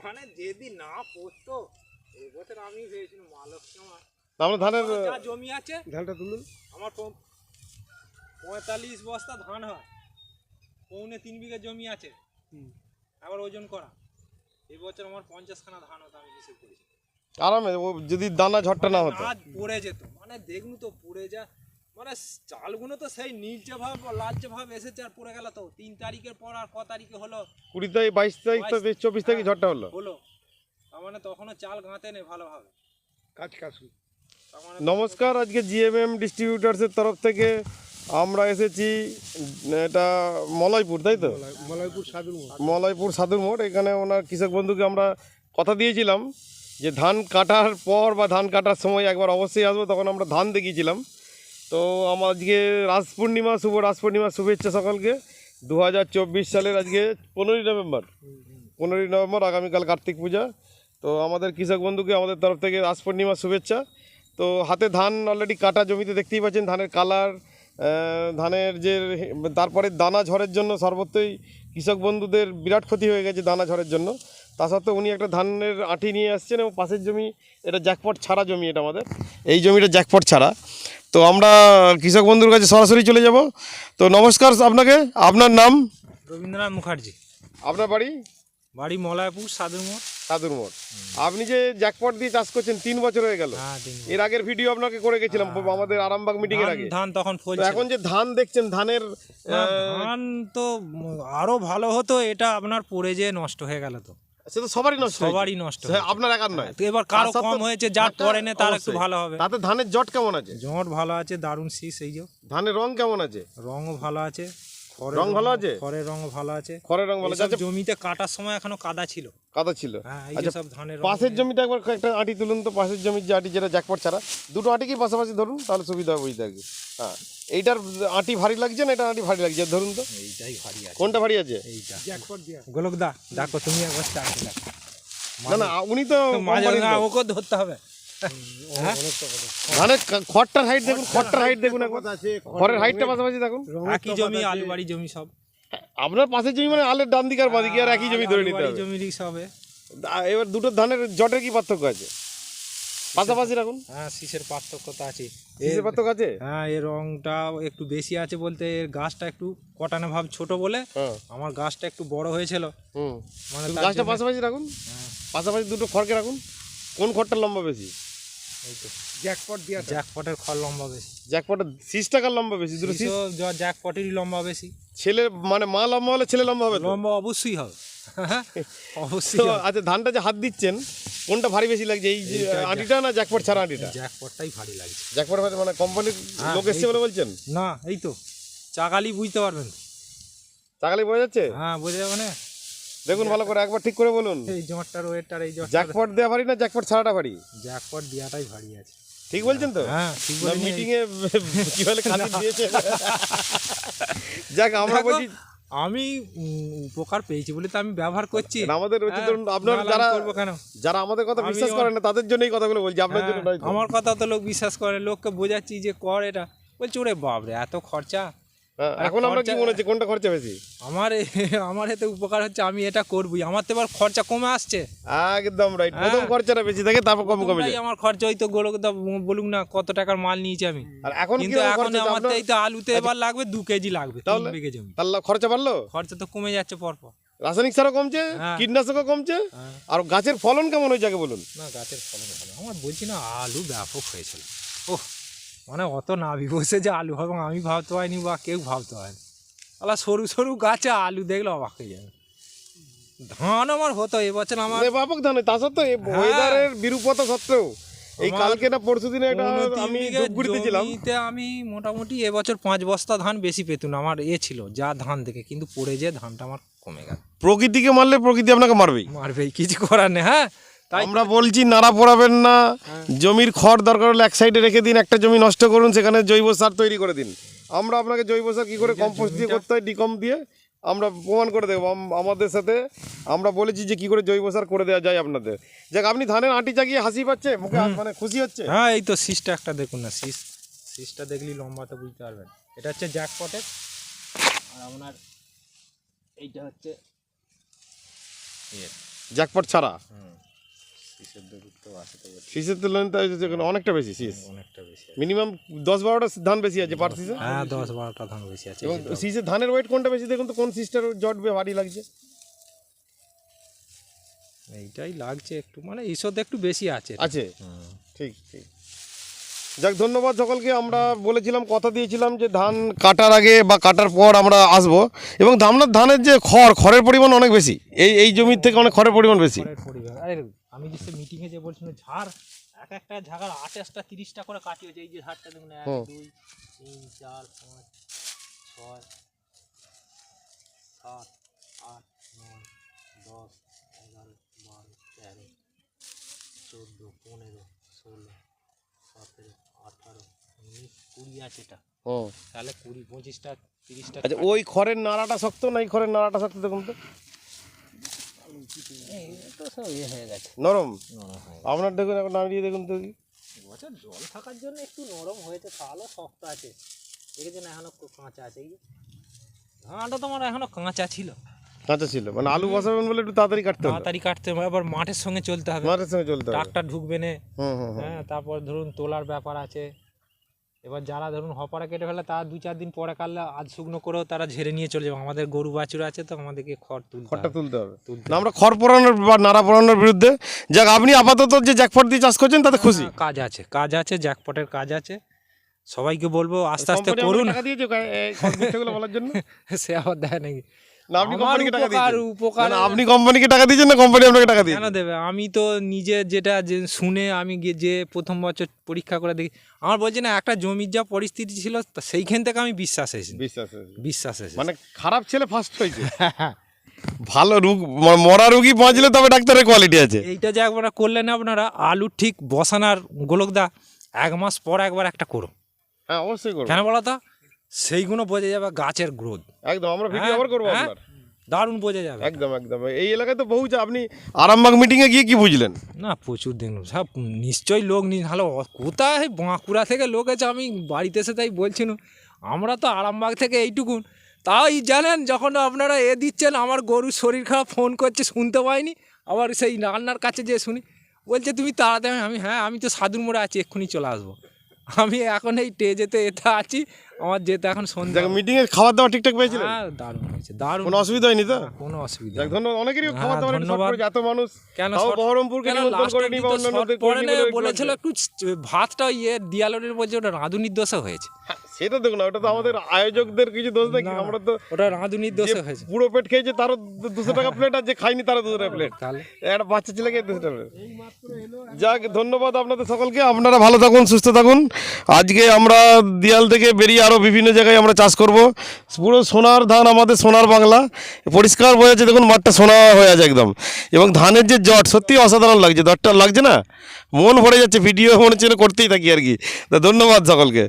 মানে যেদিন না পড়তো এবছর আমি ভেবেছিলাম মালক্ষী আমার আমরা ধানের যা জমি আছে ধানটা তুলুন। আমার 45 বস্তা ধান হয়, 3.25 বিঘা জমি আছে, আবার ওজন করা। এবছর আমার 50 খানা ধান হতো, আমি হিসেব করেছি আরামে। ও যদি দানা ঝড়টা না হতো আজ পড়ে যেত, মানে দেখুন তো পড়ে যা, মানে চালগুলো তো সেই নীলচে ভাব লালচে ভাব এসেছে আর পড়ে গেল। তো 3 তারিখের পর আর ক তারিখে হলো 20 তারিখ 22 তারিখ তো 24 তারিখ ঝড়টা হলো। তার মানে তখনও চাল গাঁতে নেই ভালোভাবে কাজ। নমস্কার, আজকে জিএমএম ডিস্ট্রিবিউটার্সের তরফ থেকে আমরা এসেছি, এটা মলয়পুর, তাই তো? মলয়পুর সাধুর মোড়। এখানে ওনার কৃষক বন্ধুকে আমরা কথা দিয়েছিলাম যে ধান কাটার পর বা ধান কাটার সময় একবার অবশ্যই আসবো, তখন আমরা ধান দেখিয়েছিলাম। তো আমার আজকে রাস পূর্ণিমা, শুভ রাস পূর্ণিমার শুভেচ্ছা সকলকে। 2024 সালের আজকে 15ই নভেম্বর, আগামীকাল কার্তিক পূজা। তো আমাদের কৃষক বন্ধুকে আমাদের তরফ থেকে রাস পূর্ণিমার শুভেচ্ছা। তো হাতে ধান অলরেডি কাটা, জমিতে দেখতেই পাচ্ছেন ধানের কালার, ধানের যে তারপরে দানা ঝড়ের জন্য সর্বত্রই কৃষক বন্ধুদের বিরাট ক্ষতি হয়ে গেছে দানা ঝড়ের জন্য। তা সত্ত্বেও উনি একটা ধানের আঁটি নিয়ে আসছেন এবং পাশের জমি, এটা জ্যাকপট ছাড়া জমি, এটা আমাদের এই জমিটা জ্যাকপট ছাড়া। তো আমরা কৃষক বন্ধুর কাছে সরাসরি চলে যাব। তো নমস্কার আপনাকে, আপনার নাম? রবীন্দ্রনাথ মুখার্জি। আপনার বাড়ি? বাড়ি মলয়পুর সাধুর মোড়। আপনি যে জ্যাকপট দিয়ে চাষ করছেন 3 বছর হয়ে গেল। এর আগের ভিডিও আপনাকে করে গেছিলাম আমাদের আরামবাগ মিটিং এর আগে। ধান তখন ফলছে। এখন যে ধান দেখছেন, ধানের ধান তো আরো ভালো হতো, এটা আপনার পড়ে যেয়ে নষ্ট হয়ে গেল। তো সে তো সবারই নষ্ট, আপনার একার নয়। এবার কারো কম হয়েছে, যার পরে নে তার একটু ভালো হবে। তাতে ধানের জট কেমন আছে? জট ভালো আছে, দারুণ শীষ। এই যে ধানের রং কেমন আছে? রঙও ভালো আছে, রং ভালো আছে, খড়ের রঙও ভালো আছে। খড়ের রং ভালো আছে। জমিতে কাটার সময় এখনো কাদা ছিল। আচ্ছা, সব ধানের পাশের জমিটা একবার একটা আঁটি তুলুন তো, পাশের জমির যে আঁটি, যেটা জ্যাকপট ছাড়া। দুটো আঁটি কি পাশাপাশি ধরুন, তাহলে সুবিধা হবে বুঝতে আর কি। হ্যাঁ, এইটার আঁটি ভারী লাগছে না, এটা আঁটি ভারী লাগছে, ধরুন তো। এইটাই ভারী আছে। কোনটা ভারী আছে? এইটা জ্যাকপট দিয়া। গোলকদা দেখো তুমি একবার চাপ দাও। না, উনি তো ওকে ধরতে হবে। ধানের খড়টার হাইট দেখুন, একবার খড়ের হাইটটা পাশাপাশি দেখুন। একই জমি, আলু বাড়ি জমি সব। আপনার পাশের জমি মানে আলের ডান দিকে আর বাদিকে আর একই জমি ধরে নিতে হবে। জমিরই সবে। এবার দুটো ধানের জটের কি পার্থক্য আছে? পাশাপাশি রাখুন। হ্যাঁ, শীষের পার্থক্য তো আছে। শীষের পার্থক্য আছে? হ্যাঁ, এর রংটা একটু বেশি আছে বলতে, এর গাছটা একটু কটানো ভাব ছোট বলে, আমার গাছটা একটু বড় হয়েছিল। মানে গাছটা পাশাপাশি রাখুন, পাশাপাশি দুটো খড়কে রাখুন। কোন খড়টা লম্বা বেশি? এই তো জ্যাকপটের খড় লম্বা বেশি। জ্যাকপটের শীষ টাকার লম্বা বেশি? দুটো শীষ জ্যাকপটেরই লম্বা বেশি। ছেলে মানে মা লম্বা হলে ছেলে লম্বা হবে? লম্বা অবশ্যই হবে, অবশ্যই। আচ্ছা, ধানটা যে হাত দিচ্ছেন কোনটা ভারী বেশি লাগছে, এই আঁটিটা না জ্যাকপট ছাড়া আঁটিটা? জ্যাকপটটাই ভারী লাগছে। জ্যাকপট মানে কোম্পানির লোক এসছে বলে বলছেন? না, এই তো চাগালি বুঝতে পারবেন। চাগালি বোঝা যাচ্ছে? হ্যাঁ, বোঝা যাবে না। দেখুন ভালো করে, একবার ঠিক করে বলুন। এই জটটার ওয়েটটার, এই জ্যাকপট দেওয়া ভারী না জ্যাকপট ছাড়াটা ভারী? জ্যাকপট দেওয়াটাই ভারী আছে। ঠিক বলছেন তো? হ্যাঁ, ঠিক বলেন। মিটিং এ কি বলে কানে দিয়েছে। যাক, আমরা বলছি আমি উপকার পেয়েছি বলে তো আমি ব্যবহার করছি। আমাদের হচ্ছে ধরুন, আপনার যারা আমাদের কথা বিশ্বাস করে না তাদের জন্য এই কথাগুলো বলছি, আপনার জন্য নয়। আমার কথা তো লোক বিশ্বাস করে, লোককে বোঝাচ্ছি যে কর এটা, বলছে ওরে বাপরে এত খরচা। এখন আমরা কি মনে হচ্ছে কোনটা খরচা বেশি? আমার এতে উপকার হচ্ছে, আমি এটা করবই। আমার তো এবার খরচা কমে আসছে। একদম রাইট, প্রথম খরচাটা বেশি থাকে, তারপর কমে যায়। আমার খরচা হয়তো গোলকদা বলুক না কত টাকার মাল নিয়েছি আমি, আর এখন কিন্তু এখন আমার এই তো আলুতে এবার লাগবে 2 কেজি লাগবে 3 বিঘে জমি। তাহলে খরচা বাড়লো? খরচা তো কমে যাচ্ছে পরপর। রাসায়নিক সারও কমছে, কীটনাশকও কমছে। আর গাছের ফলন কেমন হয়েছে আগে বলুন? না, গাছের ফলন ভালো। আমার বলছি না, আলু ব্যাপক হয়েছিল। ওহ, মানে অত নাভি বসে যে আলু হবে আমি ভাবতে হয়নি, বা কেউ ভাবতে হয়নি। আলা সরু সরু গাছে আলু দেখলে অবাক হয়ে যাবে। ধান আমার হতো এবছর, আমার ব্যাপক ধান। তা সত্ত্বেও ওয়েদারের বিরূপতা সত্ত্বেও, এই কালকে না পরশু দিনে আমি ধূপগুড়িতে ছিলাম, আমি মোটামুটি এবছর 5 বস্তা ধান বেশি পেতুন আমার ছিল যা ধান থেকে, কিন্তু পড়ে যে ধানটা আমার কমে গেল। প্রকৃতিকে মারলে প্রকৃতি আপনাকে মারবেই, কিছু করার নেই। হ্যাঁ, আমরা বলছি নাড়া পোড়াবেন না। জমির খড় দরকার হলে এক সাইডে রেখে দিন, একটা জমি নষ্ট করুন, সেখানে জৈব সার তৈরি করে দিন। আমরা আপনাকে জৈব সার কী করে কম্পোস্ট দিয়ে করতে হয়, ডিকম দিয়ে আমরা প্রমাণ করে দেবো। আমাদের সাথে আমরা বলেছি যে কী করে জৈব সার করে দেওয়া যায় আপনাদের। যাক, আপনি ধানের আঁটি জাগিয়ে হাসি পাচ্ছে মুখে, মানে খুশি হচ্ছে? হ্যাঁ, এই তো শীষটা একটা দেখুন না, শীষটা দেখলেই লম্বাতে বুঝতে পারবেন। এটা হচ্ছে জ্যাকপটের, আর আপনার এইটা হচ্ছে জ্যাকপট ছাড়া শীষের দূরত্ব আছে তো শীষের তুলনায় তাই অনেকটা বেশি শীষ, অনেকটা বেশি আছে। মিনিমাম 10-12টা ধান বেশি আছে পার শীষে। হ্যাঁ 10-12টা ধান বেশি আছে। এবং শীষের ধানের ওয়েট কোনটা বেশি দেখুন তো, কোন শীষটার জট ভারী লাগছে? এইটাই লাগছে একটু, মানে ঈশ্বর একটু বেশি আছে। আছে, ঠিক ঠিক। যাক, ধন্যবাদ সকলকে। আমরা বলেছিলাম, কথা দিয়েছিলাম যে ধান কাটার আগে বা কাটার পর আমরা আসব, এবং ধানের যে খড়ের পরিমাণ অনেক বেশি, এই জমির থেকে অনেক খড়ের পরিমাণ বেশি। আরে আমি যে মিটিংয়ে যে বলছিলাম ঝাড় একটা ঝাড়ার 28টা 30টা করে কাটি হয়েছে। এই যে ঝাড়টা দেখুন 1 2 3 4 5 6 7 8 9 10 11 12 13 14 15 16 17 18 19 20 আছে এটা। তাহলে 20 25টা 30টা। আচ্ছা, ওই খড়ের নাড়াটা শক্ত না এই খড়ের নাড়াটা শক্ত দেখুন তো? তো সব হয়ে গেছে, নরম। আপনার দেখুন, এখন নাড়িয়ে দেখুন তো। বছর জল থাকার জন্য একটু নরম হয়েছে, তাহলে শক্ত আছে। দেখেছেন এখনো কাঁচা আছে। এই যে ধানটা তোমার এখনো কাঁচা ছিল, কাঁচা ছিল, মানে আলু বসাবেন বলে একটু তাড়াতাড়ি কাটতে হবে। তাড়াতাড়ি কাটতে হবে, আবার মাঠের সঙ্গে চলতে হবে, মাঠের সঙ্গে চলতে হবে। ট্রাক্টর ঢুকবে না। হুম। হ্যাঁ, তারপর ধরুন তোলার ব্যাপার আছে। এবার যারা ধরুন হপারা কেটে ফেলে, তারা 2-4 দিন পরে কাটলে আজ শুকনো করেও তারা ঝেড়ে নিয়ে চলে যাবে। আমাদের গরু বাছুর আছে, তো আমাদেরকে খড়টা তুলতে হবে। না, আমরা খড় পোড়ানোর বা নাড়া পোড়ানোর বিরুদ্ধে। যাক, আপনি আপাতত যে জ্যাকপট দিয়ে চাষ করছেন তাতে খুশি? কাজ আছে, জ্যাকপটের কাজ আছে। সবাইকে বলবো আস্তে আস্তে করুন। টাকা দিয়েছো খড় বিক্রিগুলো বলার জন্য? সে আবার দেয় নাকি? না, আপনি কোম্পানিকে টাকা দিয়েছেন? উপকার আপনি কোম্পানিকে টাকা দিয়েছেন না কোম্পানি আপনাকে টাকা দিয়েছে? কেন দেবে? আমি তো নিজে যেটা শুনে আমি যে প্রথম বছর পরীক্ষা করে দেখি, আমার বলছি না, একটা জমির যা পরিস্থিতি ছিল সেইখান থেকে আমি বিশ্বাস এসেছি। মানে খারাপ ছেলে ফার্স্ট হয়েছে। ভালো মরা রুগী বাঁচলে তবে ডাক্তারের কোয়ালিটি আছে। এইটা যে একবার করলেন আপনারা, আলু ঠিক বসানোর গোলকদা 1 মাস পর একবার একটা করো। হ্যাঁ, অবশ্যই করব। কেন বলো তো? সেইগুলো বোঝা যাবে গাছের গ্রোথ। একদম, আমরা ভিডিও আবার করবো আপনার। দারুণ বোঝা যাবে। একদম। এই এলাকায় তো বহু। আপনি আরামবাগ মিটিংয়ে গিয়ে কি বুঝলেন? না, প্রচুর দেখলাম সব, নিশ্চয়ই লোক ভালো। কোথায় বাঁকুড়া থেকে লোক আছে, আমি বাড়িতে এসে তাই বলছি না, আমরা তো আরামবাগ থেকে এইটুকুন। তাই জানেন, যখন আপনারা দিচ্ছেন, আমার গরুর শরীর খারাপ, ফোন করছে, শুনতে পাইনি। আবার সেই রান্নার কাছে যে শুনি, বলছে তুমি তাড়াতাড়ি। আমি তো সাধুর মোড়ে আছি, এক্ষুনি চলে আসবো। আমি এখন এই যেতে আছি, আমার যেতে এখন সন্ধ্যা। মিটিংয়ে খাওয়া দাওয়া ঠিকঠাক পেয়েছিলেন? হ্যাঁ, দারুণ হয়েছে, দারুণ। কোনো অসুবিধা হয়নি তো? কোনো অসুবিধা নেই। ধন্যবাদ। অনেকেরই খাওয়া দাওয়া ধন্যবাদ। এত মানুষ কেন বহরমপুরকে নিমন্ত্রণ করেনি বা অন্যান্যদের করেনি বলেছিল একটু ভাতটা দিয়ালরের বলছে ওটা রাঁধুনির দোষে হয়েছে। সেটা দেখুন না, ওটা তো আমাদের আয়োজকদের কিছু দোষ নাকি? আমরা তো ওটা রাঁধুনির দোষে হয়েছে। পুরো পেট খেয়েছে তারও 200 টাকা প্লেট, আর যে খাইনি তারও 200 টাকা প্লেট। তাহলে একটা বাচ্চা ছেলেকে 200 টাকা প্লেট। যাক, ধন্যবাদ আপনাদের সকলকে। আপনারা ভালো থাকুন, সুস্থ থাকুন। আজকে আমরা দিয়াল থেকে বেরিয়ে আরও বিভিন্ন জায়গায় আমরা চাষ করব। পুরো সোনার ধান, আমাদের সোনার বাংলা। পরিষ্কার বোঝা যাচ্ছে, দেখুন মাঠটা সোনা হয়ে আছে একদম। এবং ধানের যে জট, সত্যি অসাধারণ লাগছে। জটটা লাগছে না, মন ভরে যাচ্ছে। ভিডিও মনে হচ্ছে করতেই থাকি আর কি। ধন্যবাদ সকলকে।